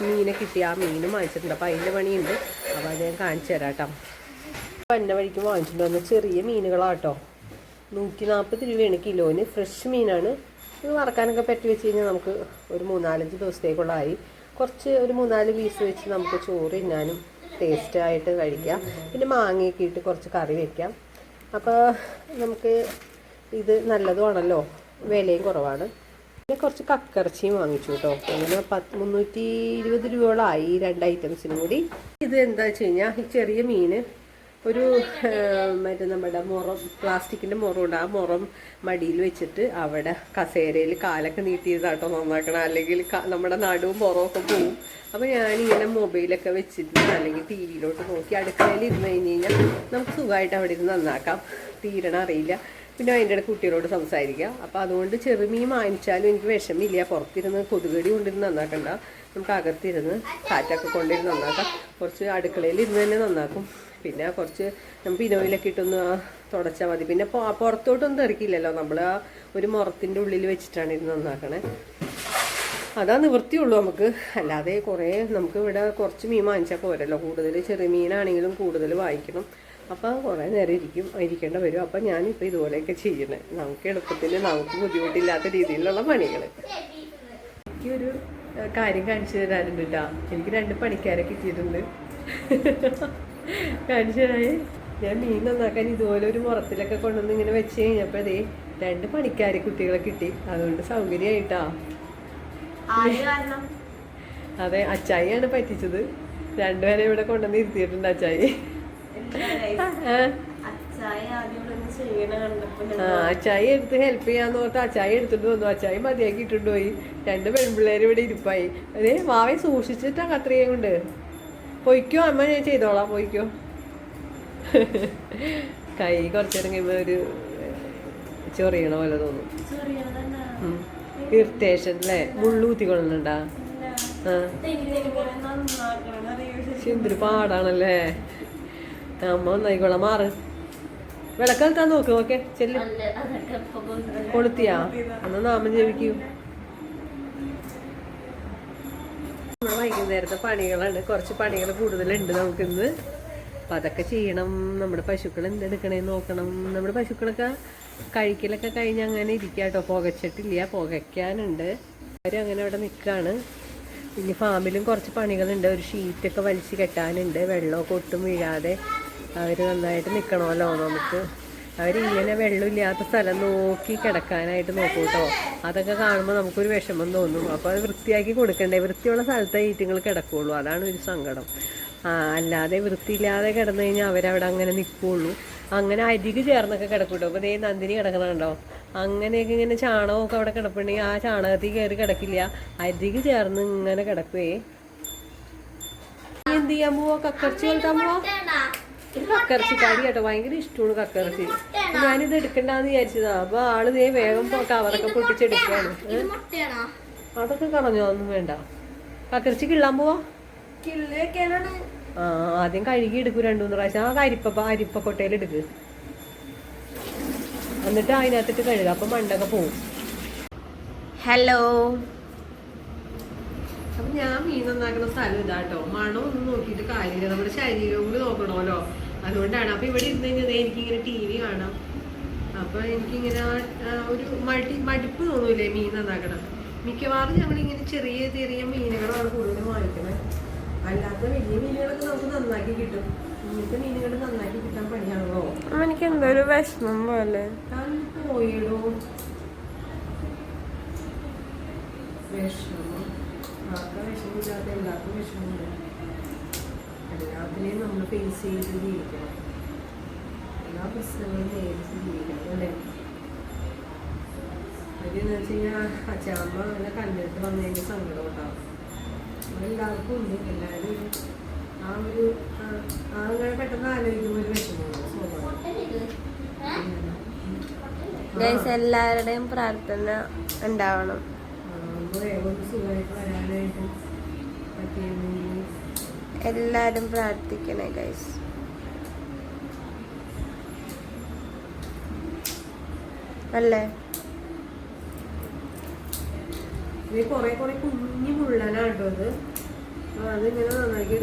മീനെ കിട്ടി, ആ മീനും വാങ്ങിച്ചിട്ടുണ്ട്. അപ്പോൾ അതിൻ്റെ പണിയുണ്ട്, അപ്പോൾ അത് ഞാൻ കാണിച്ചു തരാം കേട്ടോ. വന്ന വഴിക്ക് വാങ്ങിച്ചിട്ട് വന്ന ചെറിയ മീനുകളാട്ടോ. 140 രൂപയാണ് കിലോന്. ഫ്രഷ് മീനാണ്. ഇത് വറക്കാനൊക്കെ പറ്റി വെച്ച് കഴിഞ്ഞാൽ നമുക്ക് ഒരു 3-4 ദിവസത്തേക്കുള്ളതായി. കുറച്ച് ഒരു 3-4 പീസ് വെച്ച് നമുക്ക് ചോറ് തിന്നാനും ടേസ്റ്റായിട്ട് കഴിക്കാം. പിന്നെ മാങ്ങയൊക്കെ ഇട്ട് കുറച്ച് കറി വയ്ക്കാം. അപ്പോൾ നമുക്ക് ഇത് നല്ലതുമാണല്ലോ, വിലയും കുറവാണ്. പിന്നെ കുറച്ച് കക്കിറച്ചിയും വാങ്ങിച്ചു കേട്ടോ. അങ്ങനെ 320 രൂപയോളമായി ഈ 2 ഐറ്റംസിനും കൂടി. ഇത് എന്താ വെച്ച് കഴിഞ്ഞാൽ ഈ ചെറിയ മീൻ ഒരു മറ്റേ നമ്മുടെ മുറം, പ്ലാസ്റ്റിക്കിൻ്റെ മുറമുണ്ട്, ആ മുറം മടിയിൽ വെച്ചിട്ട് അവിടെ കസേരയിൽ കാലൊക്കെ നീട്ടിയതാട്ടോ നന്നാക്കണം. അല്ലെങ്കിൽ നമ്മുടെ നടുവും മുറമൊക്കെ പോവും. അപ്പോൾ ഞാനിങ്ങനെ മൊബൈലൊക്കെ വെച്ചിട്ട് അല്ലെങ്കിൽ ടി വിയിലോട്ട് നോക്കി അടുക്കളയിൽ ഇരുന്ന് കഴിഞ്ഞ് കഴിഞ്ഞാൽ നമുക്ക് സുഖമായിട്ട് അവിടെ ഇരുന്ന് നന്നാക്കാം. തീരണം അറിയില്ല. പിന്നെ അതിൻ്റെ ഇടയ്ക്ക് കുട്ടികളോട് സംസാരിക്കാം. അപ്പോൾ അതുകൊണ്ട് ചെറുമീൻ വാങ്ങിച്ചാലും എനിക്ക് വിഷമില്ല. പുറത്തിരുന്ന് കൊതുകടി കൊണ്ടിരുന്ന് നന്നാക്കണ്ട, നമുക്ക് അകത്തിരുന്ന് കാറ്റൊക്കെ കൊണ്ടിരുന്ന് നന്നാക്കാം. കുറച്ച് അടുക്കളയിൽ ഇരുന്ന് തന്നെ നന്നാക്കും. പിന്നെ കുറച്ച് നമുക്ക് ഇനോയിലൊക്കെ ഇട്ടൊന്ന് തുടച്ചാൽ മതി. പിന്നെ പുറത്തോട്ടൊന്നും തെറിക്കില്ലല്ലോ, നമ്മൾ ആ ഒരു മുറത്തിൻ്റെ ഉള്ളിൽ വെച്ചിട്ടാണ് ഇരുന്ന് നന്നാക്കണേ. അതാ നിവൃത്തിയുള്ളൂ നമുക്ക്. അല്ലാതെ കുറേ നമുക്ക് ഇവിടെ കുറച്ച് മീൻ വാങ്ങിച്ചാൽ പോരല്ലോ, കൂടുതൽ ചെറിയ മീനാണെങ്കിലും കൂടുതൽ വാങ്ങിക്കണം. അപ്പോൾ കുറേ നേരം ഇരിക്കേണ്ട വരും. അപ്പം ഞാനിപ്പോൾ ഇതുപോലെയൊക്കെ ചെയ്യണേ, നമുക്ക് എളുപ്പത്തിൽ നമുക്ക് ബുദ്ധിമുട്ടില്ലാത്ത രീതിയിലുള്ള പണികൾ. എനിക്കൊരു കാര്യം കാണിച്ചു തരാനുണ്ട് കേട്ടോ. എനിക്ക് 2 പണിക്കാരെ കിട്ടിയിട്ടുണ്ട്. കാണിച്ചു തരാൻ ഞാൻ മീൻ നന്നാക്കാൻ ഇതുപോലെ ഒരു മുറത്തിലൊക്കെ കൊണ്ടുവന്ന് ഇങ്ങനെ വെച്ച് കഴിഞ്ഞപ്പോൾ അതേ 2 പണിക്കാരെ കുട്ടികളെ കിട്ടി. അതുകൊണ്ട് സൗകര്യമായിട്ടാ. അതെ, അച്ചായിയാണ് പറ്റിച്ചത്. 2 പേരെ ഇവിടെ കൊണ്ടുവന്ന് ഇരുത്തിയിട്ടുണ്ട് അച്ചായി. അച്ചായി എടുത്ത് ഹെൽപ്പ് ചെയ്യാന്ന് പറഞ്ഞിട്ട് അച്ചായി എടുത്തിട്ട് വന്നു. അച്ചായി മതിയാക്കി ഇട്ടിട്ട് പോയി. 2 പെൺപിള്ളേർ ഇവിടെ ഇരിപ്പായി. അതേ വാവയെ സൂക്ഷിച്ചിട്ടാ കത്രിക കൊണ്ട്. പൊയ്ക്കോ അമ്മ, ഞാൻ ചെയ്തോളാം, പൊയ്ക്കോ. കൈ കുറച്ചേരം കഴിയുമ്പോൾ ഒരു ചൊറിയണ പോലെ തോന്നും. ഇറിറ്റേഷൻ അല്ലേ? മുള്ളൂത്തി കൊള്ളുന്നുണ്ടാ? എന്തൊരു പാടാണല്ലേ. അമ്മ ഒന്നായിക്കോളാം, മാറ്. വിളക്കെത്താൻ നോക്ക്. ഓക്കെ ചെല്ലു. കൊളുത്തിയാ? എന്നാ നാമം ജപിക്കൂ. നമ്മുടെ വൈകുന്നേരത്തെ പണികളാണ്. കുറച്ച് പണികൾ കൂടുതലുണ്ട് നമുക്കിന്ന്. അപ്പം അതൊക്കെ ചെയ്യണം. നമ്മുടെ പശുക്കൾ എന്തെടുക്കണേന്ന് നോക്കണം. നമ്മുടെ പശുക്കളൊക്കെ കഴിക്കലൊക്കെ കഴിഞ്ഞ് അങ്ങനെ ഇരിക്കുക കേട്ടോ. പുകച്ചിട്ടില്ല, പുകയ്ക്കാനുണ്ട്. അവരും അങ്ങനെ അവിടെ നിൽക്കുകയാണ്. ഇനി ഫാമിലും കുറച്ച് പണികളുണ്ട്. ഒരു ഷീറ്റൊക്കെ വലിച്ച് കെട്ടാനുണ്ട്. വെള്ളമൊക്കെ ഒട്ടും വീഴാതെ അവർ നന്നായിട്ട് നിൽക്കണമല്ലോ നമുക്ക്. അവരിങ്ങനെ വെള്ളമില്ലാത്ത സ്ഥലം നോക്കി കിടക്കാനായിട്ട് നോക്കും കേട്ടോ. അതൊക്കെ കാണുമ്പോൾ നമുക്കൊരു വിഷമം തോന്നും. അപ്പോൾ അത് വൃത്തിയാക്കി കൊടുക്കണ്ടേ? വൃത്തിയുള്ള സ്ഥലത്തെ ഈറ്റുങ്ങൾ കിടക്കുകയുള്ളൂ. അതാണ് ഒരു സങ്കടം. അല്ലാതെ വൃത്തിയില്ലാതെ കിടന്നു കഴിഞ്ഞാൽ അവരവിടെ അങ്ങനെ നിൽക്കുകയുള്ളൂ. അങ്ങനെ അരികു ചേർന്നൊക്കെ കിടക്കും കേട്ടോ. അപ്പോൾ ദേ നന്ദിനി കിടക്കണുണ്ടോ? അങ്ങനെയൊക്കെ ഇങ്ങനെ ചാണകമൊക്കെ അവിടെ കിടപ്പുണ്ടെങ്കിൽ ആ ചാണകത്തിൽ കയറി കിടക്കില്ല, അരികു ചേർന്ന് ഇങ്ങനെ കിടക്കുവേ. എന്ത് ചെയ്യാൻ പോവാ? കക്കറച്ചി വളർത്താൻ പോവാ? ഒരു കക്കറച്ചിക്കാരി കേട്ടോ, ഭയങ്കര ഇഷ്ടമാണ് കക്കറച്ചി. ഞാനിത് എടുക്കണ്ടെന്ന് വിചാരിച്ചതാ. അപ്പൊ ആള് ദേ വേഗം കവറൊക്കെ പൊട്ടിച്ചെടുക്കാണ്. അതൊക്കെ കളഞ്ഞോ? ഒന്നും വേണ്ട. കക്കറച്ചി കിള്ളാൻ പോവാ? ആദ്യം കഴുകി എടുക്കും 2-3 പ്രാവശ്യം. ആ അരിപ്പക്കൊട്ടയിൽ എടുക്ക്, എന്നിട്ട് അതിനകത്തിട്ട് കഴുകുക. അപ്പൊ മണ്ടൊക്കെ പോവും. ഹലോ. അപ്പൊ ഞാൻ മീൻ നന്നാക്കുന്ന സ്ഥലം ഇതാട്ടോ. മണം ഒന്നും നോക്കിയിട്ട് കാര്യമില്ല, നമ്മുടെ ശരീരവും കൂടി നോക്കണമല്ലോ. അതുകൊണ്ടാണ്. അപ്പൊ ഇവിടെ ഇരുന്ന് കഴിഞ്ഞാൽ എനിക്കിങ്ങനെ TV കാണാം. അപ്പൊ എനിക്കിങ്ങനെ ഒരു മടുപ്പ് തോന്നൂലേ മീൻ നന്നാക്കണം. മിക്കവാറും ഞങ്ങളിങ്ങനെ ചെറിയ ചെറിയ മീനുകളാണ് കൂടുതലും വാങ്ങിക്കുന്നത്. അല്ലാത്ത വലിയ മീനുകളൊക്കെ നമുക്ക് നന്നാക്കി കിട്ടും. ഇങ്ങനത്തെ മീനുകൾ നന്നാക്കി കിട്ടാൻ പണിയാണല്ലോ. എനിക്ക് എന്തൊരു വിഷമം പോലെ. പോയിടോ വിഷമം. ആർക്കും വിഷമില്ലാത്ത എല്ലാവർക്കും വിഷമമുണ്ട്. എല്ലാത്തിനെയും നമ്മൾ ഫേസ് ചെയ്ത് ജീവിക്കണം. എല്ലാ പ്രശ്നങ്ങളും നേരിട്ട് ജീവിക്കണം അല്ലേ? അതെന്ന് വെച്ച് കഴിഞ്ഞാൽ അച്ഛാമ്മ അങ്ങനെ കണ്ടിട്ട് വന്നു കഴിഞ്ഞാൽ സങ്കടം ഉണ്ടാവും. എല്ലാവർക്കും ഉണ്ട്. എല്ലാവരും അങ്ങനെ പെട്ടെന്ന് ആലോചിക്കുമ്പോൾ ഒരു വിഷമമാണ് സ്വഭാവം. എല്ലാവരുടെയും പ്രാർത്ഥന ഉണ്ടാവണം. വേഗം സുഖമായിട്ട് വരാനായിട്ട് പറ്റിയിരുന്നെങ്കിൽ എല്ലാരും പ്രാർത്ഥിക്കണേ ഗൈസ്. അല്ലേ? ഇത് കുറെ കുഞ്ഞു മുള്ളനാട്ടോ ഇത്. അതിങ്ങനെ നന്നാക്കി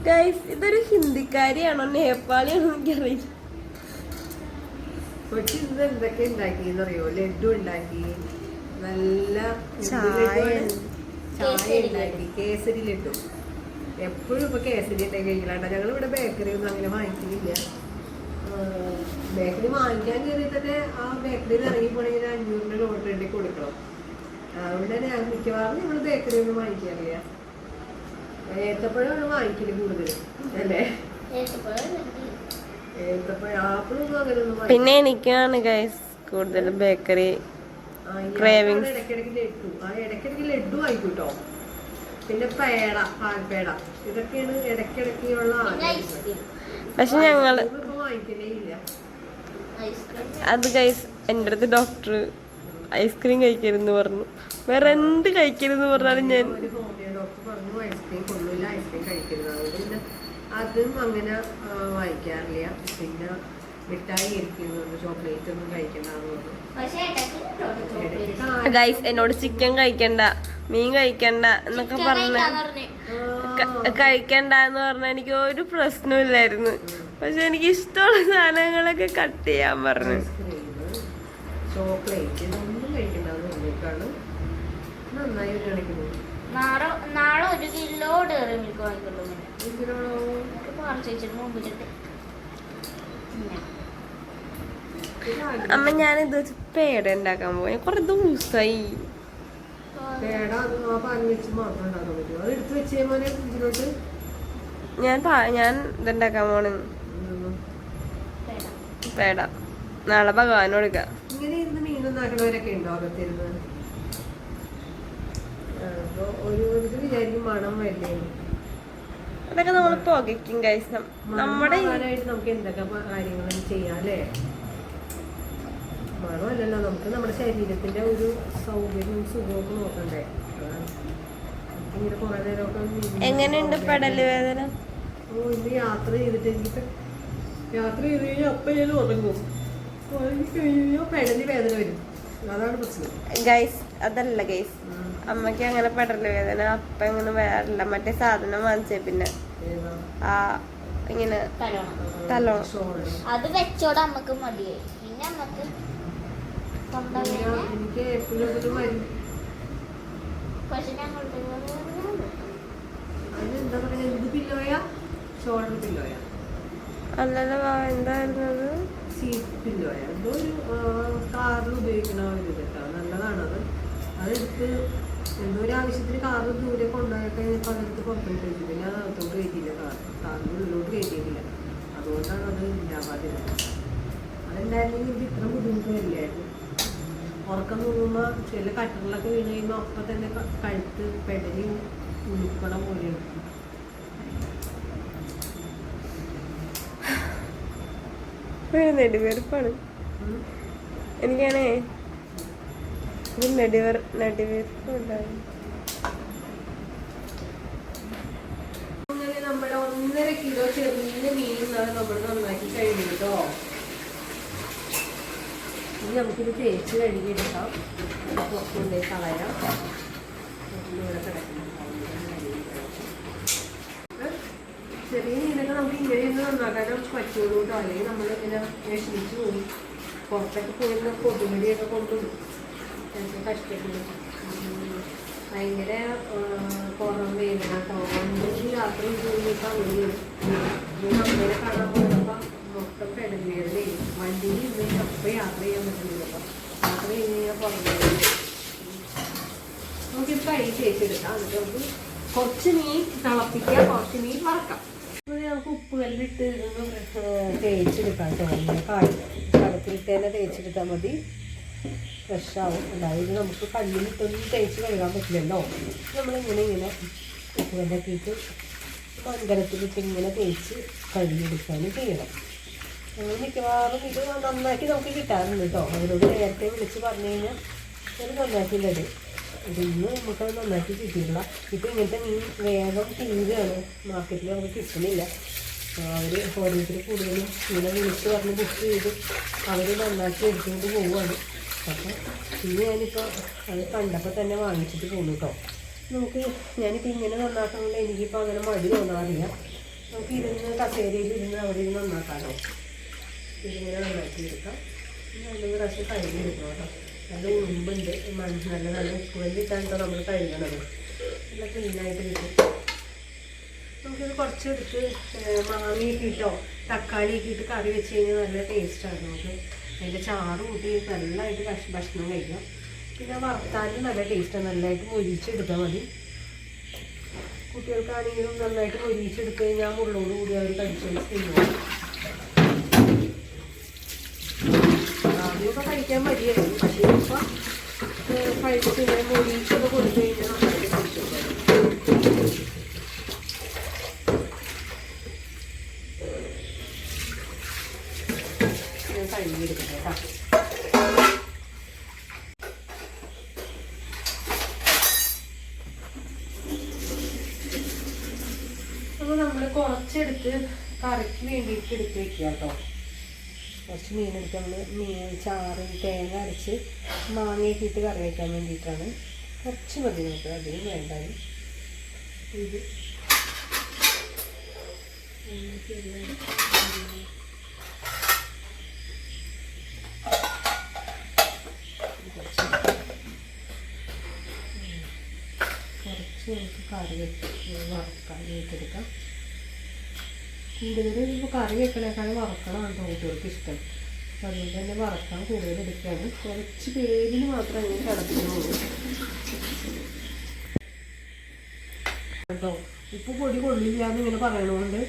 ഗൈസ് ഇതൊരു ഹിന്ദിക്കാരിയാണോ നേപ്പാളിയാണോ എനിക്കറിയില്ല. കൊച്ചി ഇന്ന് എന്തൊക്കെ ഉണ്ടാക്കിയെന്നറിയോ? ലഡു ഉണ്ടാക്കി, നല്ല ചായ ഉണ്ടാക്കി, കേസരി ലഡു. എപ്പോഴും ഇപ്പൊ കേസരി ഉണ്ടാക്കി കഴിക്കലാണ്ട. ഞങ്ങൾ ഇവിടെ ബേക്കറി ഒന്നും അങ്ങനെ വാങ്ങിക്കുന്നില്ല. ബേക്കറി വാങ്ങിക്കാൻ കയറി തന്നെ ആ ബേക്കറിയിൽ ഇറങ്ങി പോണെങ്കിൽ 500 ലോട്ടറി ഉണ്ടെങ്കിൽ കൊടുക്കണം. അതുകൊണ്ട് തന്നെ മിക്കവാറും ഞങ്ങൾ ബേക്കറി ഒന്നും വാങ്ങിക്കാറില്ല. ഏത്തപ്പഴമാണ് വാങ്ങിക്കല് കൂടുതലും അല്ലേ? ആപ്പിളൊന്നും അങ്ങനെ ഒന്നും. പിന്നെ എനിക്കാണ് ഗൈസ് കൂടുതൽ ബേക്കറി ക്രേവിങ്സ്. ഇടയ്ക്കിടയ്ക്ക് ലഡു വാങ്ങിക്കൂട്ടോ. പിന്നെ പേട, പാൽപേട, ഇതൊക്കെയാണ് ഇടയ്ക്കിടയ്ക്കുള്ള ആഗ്രഹം. പക്ഷെ ഞങ്ങള് വാങ്ങിക്കലേ ഇല്ല. അത് ഗൈസ് എൻ്റെ അടുത്ത് ഡോക്ടർ ഐസ്ക്രീം കഴിക്കരുതെന്ന് പറഞ്ഞു. വേറെ എന്ത് കഴിക്കരുതെന്ന് പറഞ്ഞാലും ഞാൻ ഒരു ഹോമിയോ ഡോക്ടർ പറഞ്ഞു ഐസ്ക്രീം കൊള്ളില്ല, ഐസ്ക്രീം കഴിക്കരുത്. അതുകൊണ്ട് പിന്നെ അതും അങ്ങനെ വാങ്ങിക്കാറില്ല. പിന്നെ മിഠായി ഇരിക്കുന്നു, ചോക്ലേറ്റ് ഒന്നും കഴിക്കണ്ടെന്ന് പറഞ്ഞു. ഗൈസ് എന്നോട് ചിക്കൻ കഴിക്കണ്ട, മീൻ കഴിക്കണ്ട എന്നൊക്കെ കഴിക്കണ്ട എന്ന് പറഞ്ഞാൽ എനിക്ക് ഒരു പ്രശ്നമില്ലായിരുന്നു. പക്ഷെ എനിക്ക് ഇഷ്ടമുള്ള സാധനങ്ങളൊക്കെ കട്ട് ചെയ്യാൻ പറഞ്ഞു. ചോക്ലേറ്റ് ഇതൊന്നും കഴിക്കണ്ടെന്ന് പറഞ്ഞേക്കാണ്. നന്നായി കാണിക്കുന്നു. നാളെ 1 കിലോ ഡയറി മിൽക്ക് വാങ്ങിക്കൊള്ളു. അമ്മ ഞാനിത് പേട ഉണ്ടാക്കാൻ പോയി. കുറെ ദിവസമായി. പേട പാനി വെച്ച് മാത്രം ഉണ്ടാക്കാൻ പറ്റും. അത് എടുത്ത് വെച്ചേ പോലെ ഫ്രിഡ്ജിലോട്ട്. ഞാൻ ഇതുണ്ടാക്കാൻ പോണ് പേട. നാളെ ഭഗവാൻ കൊടുക്കാം. ഇങ്ങനെ ഇരുന്ന് മീനൊന്നാക്കണവരൊക്കെ ഉണ്ടോ അകത്തിരുന്ന്? അപ്പൊ ഒരു വിചാരിക്കും മണം വരില്ലേ. അതൊക്കെ നമ്മൾ പുകയ്ക്കും ഗൈസ്. നമ്മുടെ നമുക്ക് എന്തൊക്കെ കാര്യങ്ങളും ചെയ്യാം അല്ലേ? മണമല്ലല്ലോ, നമുക്ക് നമ്മുടെ ശരീരത്തിന്റെ ഒരു സൗകര്യവും സുഖമൊക്കെ നോക്കണ്ടേ? ഇങ്ങനെ കുറെ നേരമൊക്കെ. എങ്ങനെയുണ്ട് പെടല് വേദന? ഇന്ന് യാത്ര ചെയ്തിട്ട് എനിക്ക് യാത്ര ചെയ്ത് കഴിഞ്ഞാൽ അപ്പം ഞാൻ ഉറങ്ങും. കഴിഞ്ഞാൽ പെടലി വേദന വരും. അതാണ് പ്രശ്നം ഗൈസ്. അതല്ല ഗൈസ്, അമ്മക്ക് അങ്ങനെ പെടല് വേദന അപ്പൊ ഇങ്ങനെ വരാറില്ല. മറ്റേ സാധനം വാങ്ങിച്ചേ പിന്നെ ഇങ്ങനെ തലോണം. അത് വെച്ചോടെ അമ്മക്ക് മടിയായി. പിന്നെ അമ്മക്ക് എനിക്ക് എപ്പോഴും വരും. പക്ഷെ ഞങ്ങളുടെ അതിനെന്താ പറയാ, ഇത് പില്ലോയാ ഷോൾഡർ പില്ലോയാ? അല്ലല്ലോ എന്തായിരുന്നു അത്? സീറ്റ് പില്ലോയാ എന്തോ ഒരു കാറിൽ ഉപയോഗിക്കണ ഒരു ഇതാ, നല്ലതാണത്. അതെടുത്ത് എന്തോ ഒരു ആവശ്യത്തിന് കാറ് ദൂരെ കൊണ്ടുപോയി കഴിഞ്ഞപ്പോൾ അതെടുത്ത് പുറത്തോട്ട് വെച്ചു. പിന്നെ അത് അകത്തോട്ട് കയറ്റിയില്ല, കാറിൻ്റെ ഉള്ളിലോട്ട് കയറ്റിയിട്ടില്ല. അതുകൊണ്ടാണ് അത് ഇല്ലാവാതിരുന്നത്. അതുണ്ടായിരുന്നെങ്കിൽ എനിക്ക് ഇത്ര ബുദ്ധിമുട്ട് വരില്ലായിരുന്നു. ഉറക്കം തൂങ്ങുമ്പോൾ ചില കട്ടറിലൊക്കെ വീണ് കഴിയുമ്പോൾ അപ്പം തന്നെ കഴുത്ത് പെടലി ഉളുക്കണ പോലെയാണ്. നെടുവേർപ്പാണ് എനിക്കാണേ. ഇത് നെടുവേർപ്പ് ഉണ്ടാവും. അങ്ങനെ നമ്മുടെ 1.5 കിലോ ചെറിയ മീനാണ് നമ്മൾ നന്നാക്കി കഴിഞ്ഞു കേട്ടോ. ഇനി നമുക്കിത് തേച്ച് കഴുകിയെടുക്കാം. പുറത്തുകൊണ്ടേ കളയാം. ഇവിടെ കിടക്കണം. ചെറിയ മീനൊക്കെ നമുക്ക് ഇങ്ങനെയൊന്നും നന്നാക്കാനും പറ്റുള്ളൂ കേട്ടോ. അല്ലെങ്കിൽ നമ്മളിങ്ങനെ വിഷമിച്ച് പോകും. പുറത്തൊക്കെ പോയിരുന്ന കൊതുകടിയൊക്കെ കൊണ്ടും കഷ്ടപ്പെടും. ഭയങ്കര പുറം വേദന തോന്നി രാത്രി പോയിട്ട് അങ്ങനെയാണ്. അമ്മേനെ കാണാൻ പോയപ്പോൾ മൊത്തം പെടവേദനയും വണ്ടിയിൽ ഇരുന്ന് അപ്പം യാത്ര ചെയ്യാൻ പറ്റുന്നില്ല. യാത്ര ചെയ്ത് കഴിഞ്ഞാൽ പുറം വേദന. നമുക്കിത് കഴുകി തേച്ചെടുക്കാം. എന്നിട്ട് നമുക്ക് കുറച്ച് മീൻ തിളപ്പിക്കാം, കുറച്ച് മീൻ വറക്കാം. നമുക്ക് ഉപ്പ് കല്ലിട്ട് തേച്ചെടുക്കാം കേട്ടോ. കടത്തിലിട്ട് തന്നെ തേച്ചെടുത്താൽ മതി, ഫ്രഷാവും. അതായത് നമുക്ക് കല്ലിലിട്ടൊന്നും തേച്ച് കഴുകാൻ പറ്റില്ലല്ലോ. നമ്മളിങ്ങനെ ഉപ്പ് കല്ലൊക്കെ ഇട്ട് മൺകലത്തിലിട്ട് ഇങ്ങനെ തേച്ച് കഴുകിയെടുക്കാനും ചെയ്യണം. നമ്മൾ മിക്കവാറും ഇത് നന്നാക്കി നമുക്ക് കിട്ടാറുണ്ട് കേട്ടോ. അവരോട് നേരത്തെ വിളിച്ച് പറഞ്ഞു കഴിഞ്ഞാൽ ഒരു നന്നാക്കിയില്ലത്. ഇന്ന് നമുക്കത് നന്നാക്കി കിട്ടിയില്ല. ഇപ്പം ഇങ്ങനത്തെ മീൻ വേഗം തീരുകയാണ്, മാർക്കറ്റിൽ നമുക്ക് കിട്ടുന്നില്ല. അവർ ഓരോരുത്തർ കൂടുതലും ഇങ്ങനെ വിളിച്ച് പറഞ്ഞ് ബുക്ക് ചെയ്ത് അവർ നന്നാക്കി എടുത്തുകൊണ്ട് പോവുകയാണ്. അപ്പം ഇന്ന് ഞാനിപ്പോൾ അത് കണ്ടപ്പോൾ തന്നെ വാങ്ങിച്ചിട്ട് പോകുന്നു കേട്ടോ. ഞാനിപ്പോൾ ഇങ്ങനെ നന്നാക്കുന്നത് എനിക്കിപ്പോൾ അങ്ങനെ മടി തോന്നാറില്ല. നമുക്ക് ഇരുന്ന് കസേരയിൽ ഇരുന്ന് അവിടെ ഇരുന്ന് നന്നാക്കാമല്ലോ. ഇതിങ്ങനെ നന്നാക്കി എടുക്കാം. രണ്ട് പ്രാവശ്യം കഴുകി എടുക്കണം കേട്ടോ. നല്ല ഉറുമ്പുണ്ട്, നല്ല നല്ല ഉപ്പുവെല്ലിട്ടാണ് നമ്മൾ കഴുകണത്. നല്ല ക്ലീനായിട്ട് കിട്ടും. നമുക്കിത് കുറച്ചെടുത്ത് മാങ്ങയൊക്കെ ഇട്ടോ തക്കാളിയൊക്കെ ഇട്ട് കറി വെച്ച് കഴിഞ്ഞാൽ നല്ല ടേസ്റ്റാണ്. നമുക്ക് അതിൻ്റെ ചാറ് കൂട്ടി നല്ലതായിട്ട് ഭക്ഷണം കഴിക്കാം. പിന്നെ വറുത്താലും നല്ല ടേസ്റ്റാണ്. നല്ലതായിട്ട് മൊരിച്ചെടുത്താൽ മതി. കുട്ടികൾക്കാണെങ്കിലും നന്നായിട്ട് മൊരിച്ചെടുത്ത് കഴിഞ്ഞാൽ മുള്ളോട് കൂടി അവർ കഴിച്ചു തിന്നുക. ആദ്യമൊക്കെ കഴിക്കാൻ മതിയായിരുന്നു. പക്ഷേ ഇപ്പം കഴിച്ച് ഇങ്ങനെ മൊരിച്ചൊക്കെ കൊടുത്തു കഴിഞ്ഞാൽ നന്നായിട്ട് കഴിച്ചു. കഴുകിയെടുക്കട്ടെ കേട്ടോ. അപ്പോൾ നമ്മൾ കുറച്ചെടുത്ത് കറിക്ക് വേണ്ടിയിട്ട് എടുത്ത് വെക്കുക കേട്ടോ. കുറച്ച് മീനെടുത്ത് നമ്മൾ ചാറ് തേങ്ങ അരച്ച് മാങ്ങയൊക്കെ ഇട്ട് കറി വയ്ക്കാൻ വേണ്ടിയിട്ടാണ്. കുറച്ച് മതി നമുക്ക്, അധികം വേണ്ടാലും. ഇത് കുറച്ച് നമുക്ക് കറി വറക്കാൻ വേണ്ടിയെടുക്കാം. കൂടുതൽ ഇപ്പോൾ കറി വെക്കണേക്കാളും വറക്കണമാണ് കുട്ടികൾക്ക് ഇഷ്ടം. അപ്പം അതുകൊണ്ട് തന്നെ വറക്കാൻ കൂടുതൽ എടുക്കുകയാണ്. കുറച്ച് പേരിന് മാത്രം അങ്ങനെ കിടക്കുന്നുള്ളൂ കേട്ടോ. ഉപ്പ് പൊടി കൊള്ളില്ല എന്നിങ്ങനെ പറയണതുകൊണ്ട്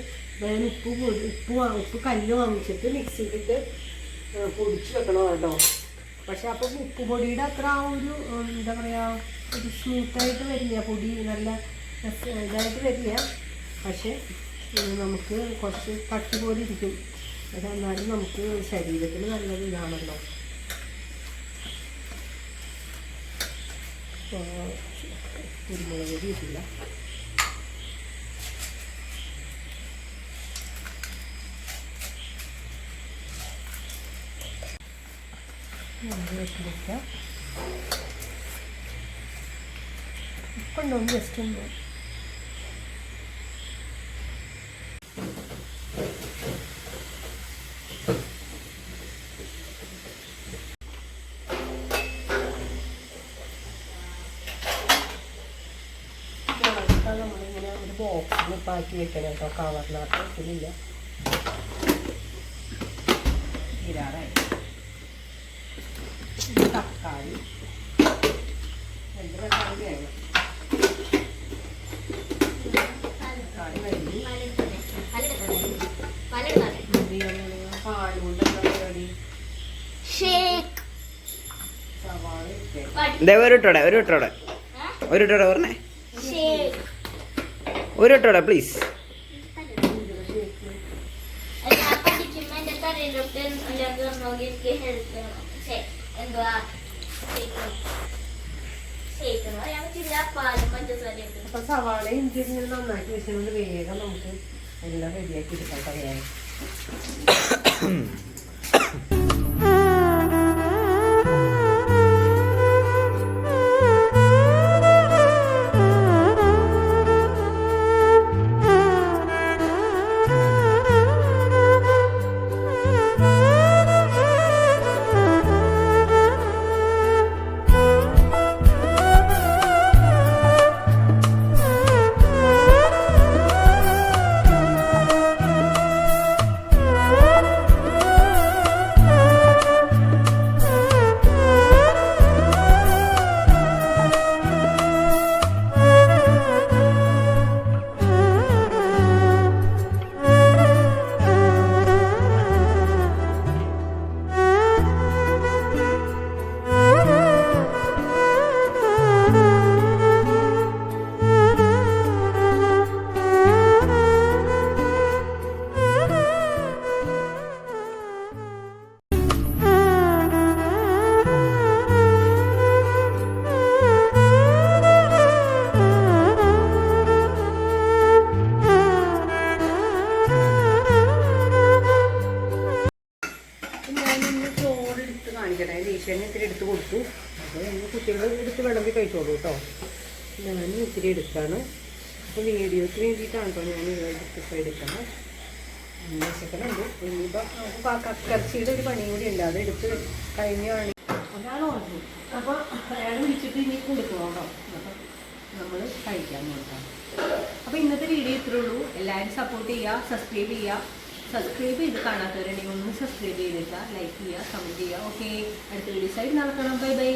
ഞാൻ ഉപ്പ് കല്ല് വാങ്ങിച്ചിട്ട് മിക്സിയിലിട്ട് പൊടിച്ച് വെക്കണം കേട്ടോ. പക്ഷെ അപ്പം ഉപ്പ് പൊടിയുടെ അത്ര ആ ഒരു എന്താ പറയുക, ഒരു സ്മൂത്തായിട്ട് വരില്ല. പൊടി നല്ല ഇതായിട്ട് വരില്ല. പക്ഷെ നമുക്ക് കുറച്ച് കട്ടി പോലെ ഇരിക്കും. പക്ഷെ എന്നാലും നമുക്ക് ശരീരത്തിന് നല്ലത് ഇതാണല്ലോ. കുരുമുളക് പൊടി ഇട്ടില്ല. വെക്കാം. ഉപ്പുണ്ടോ ജസ്റ്റ് ഒന്ന്. നമ്മളിങ്ങനെ ഒരു ബോക്സിൽ പാക്കി വെക്കണം കേട്ടോ. കവറിനകത്ത് ഇതില്ല. തീരാറായി. തക്കാളി 2 തക്കാളി വേണം. തക്കാളി കഴിഞ്ഞു. പാൽ കൊണ്ട് എന്താ പരിപാടി? സവാള ഇട്ടേ. ഒരു പറഞ്ഞേ ഒരു പ്ലീസ്. അപ്പൊ സവാള ഇഞ്ചി ഇങ്ങനെ നന്നാക്കി വെച്ചുകൊണ്ട് വേഗം നമുക്ക് എല്ലാം റെഡിയാക്കി എടുക്കാം. പറയാൻ ഈശ്വരന് ഇത്തിരി എടുത്ത് കൊടുത്തു. അപ്പോൾ നമ്മൾ കുട്ടികൾ എടുത്ത് വിളമ്പി കഴിച്ചോളൂ കേട്ടോ. ഞാൻ ഇത്തിരി എടുക്കുകയാണ്. അപ്പോൾ വീഡിയോയ്ക്ക് വേണ്ടിയിട്ടാണ് കേട്ടോ ഞാൻ ഇപ്പോൾ എടുക്കണം. വിശക്കണുണ്ട്. ഇനിയിപ്പോൾ നമുക്ക് കക്കർച്ചിയുടെ ഒരു പണിയും കൂടി ഉണ്ട്. അത് എടുത്ത് കഴിഞ്ഞാണ് ഒരാൾ ഓർമ്മ. അപ്പോൾ അയാൾ വിളിച്ചിട്ട് ഇനി കൊടുക്കണം കേട്ടോ. അപ്പം നമ്മൾ കഴിക്കാൻ നോക്കാം. അപ്പോൾ ഇന്നത്തെ വീഡിയോ ഇത്രേ ഉള്ളൂ. എല്ലാവരും സപ്പോർട്ട് ചെയ്യുക, സബ്സ്ക്രൈബ് ചെയ്യുക. സബ്സ്ക്രൈബ് ചെയ്ത് കാണാത്തവരുണ്ടെങ്കിൽ ഒന്ന് സബ്സ്ക്രൈബ് ചെയ്തിട്ട് ലൈക്ക് ചെയ്യുക, കമൻറ്റ് ചെയ്യുക. ഓക്കെ, അടുത്ത വീഡിയോസായിട്ട് നടക്കണം. Bye bye.